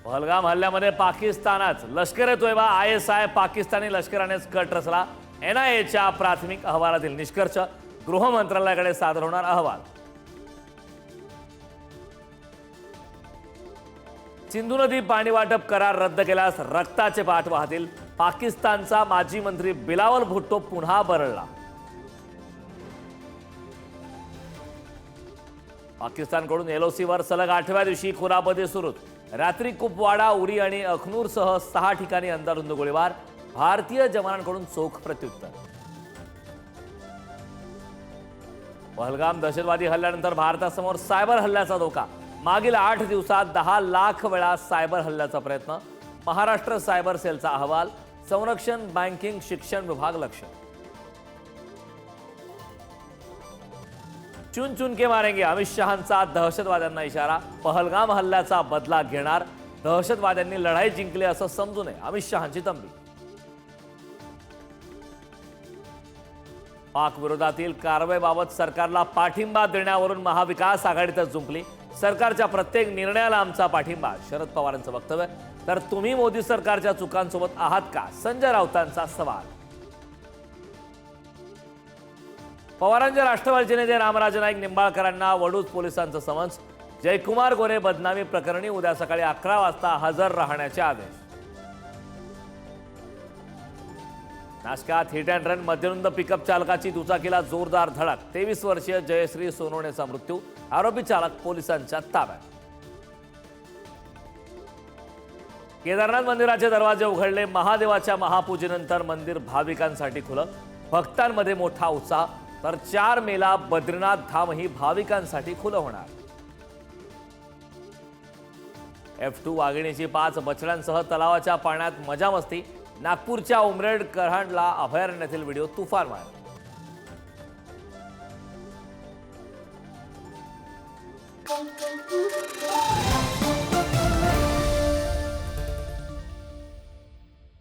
पहलगाम हल्ल्यामध्ये पाकिस्तानाच लष्कर-ए-तोयबा ISI Pakistani लष्करानेच cut रचला। NIAच्या प्राथमिक अहवालातील निष्कर्ष गृह मंत्रालयाकडे सादर होणार अहवाल। सिंधू नदी पाणी वाटप करार रद्द केल्यास रक्ताचे पाठ वाहतील। पाकिस्तानचा माजी मंत्री बिलावल भुट्टो पुन्हा बरळला। पाकिस्तानकडून LOC वर सलग 8व्या दिवशी खुरापती सुरू। रात्री कुपवाडा, उरी आणि अखनूरसह 6 ठिकाणी अंदाधुंद गोळीबार। भारतीय जवानांकडून चोख प्रत्युत्तर। पहलगाम दहशतवादी हल्ल्यानंतर भारतासमोर सायबर हल्ल्याचा धोका। मागील 8 दिवसात 10 लाख वेळा सायबर हल्ल्याचा प्रयत्न। महाराष्ट्र सायबर सेलचा अहवाल। संरक्षण, बँकिंग, शिक्षण विभाग लक्ष। चुन चुन के मारेंगे, अमित शहांचा दहशतवाद्यांना इशारा। पहलगाम हल्ल्याचा बदला घेणार। दहशतवाद्यांनी लढाई जिंकली असं समजू नये, अमित शहांची तंबी। पाक विरोधातील कारवाईबाबत सरकारला पाठिंबा देण्यावरून महाविकास आघाडीतच जुंपली। सरकारच्या प्रत्येक निर्णयाला आमचा पाठिंबा, शरद पवारांचं वक्तव्य। तर तुम्ही मोदी सरकारच्या चुकांसोबत आहात का, संजय राऊतांचा सवाल। पवारांच्या राष्ट्रवादीचे नेते रामराजे नाईक निंबाळकरांना वडूज पोलिसांचं समन्स। जयकुमार गोरे बदनामी प्रकरणी उद्या सकाळी 11 वाजता हजर राहण्याचे आदेश। नाशकात हिट अँड रन, मध्यरुंद पिकअप चालकाची दुचाकीला जोरदार धडक। 23 वर्षीय जयश्री सोनवणेचा मृत्यू। आरोपी चालक पोलिसांच्या ताब्यात। केदारनाथ मंदिराचे दरवाजे उघडले। महादेवाच्या महापूजेनंतर मंदिर भाविकांसाठी खुलं। भक्तांमध्ये मोठा उत्साह। तर 4 मेला बद्रीनाथ धामही भाविकांसाठी खुलं होणार। F2 वाघिणीची 5 बछड्यांसह तलावाच्या पाण्यात मजामस्ती। नागपूरच्या उमरेड करहांडला अभयारण्यातील व्हिडिओ तुफान व्हायरल। Thank you.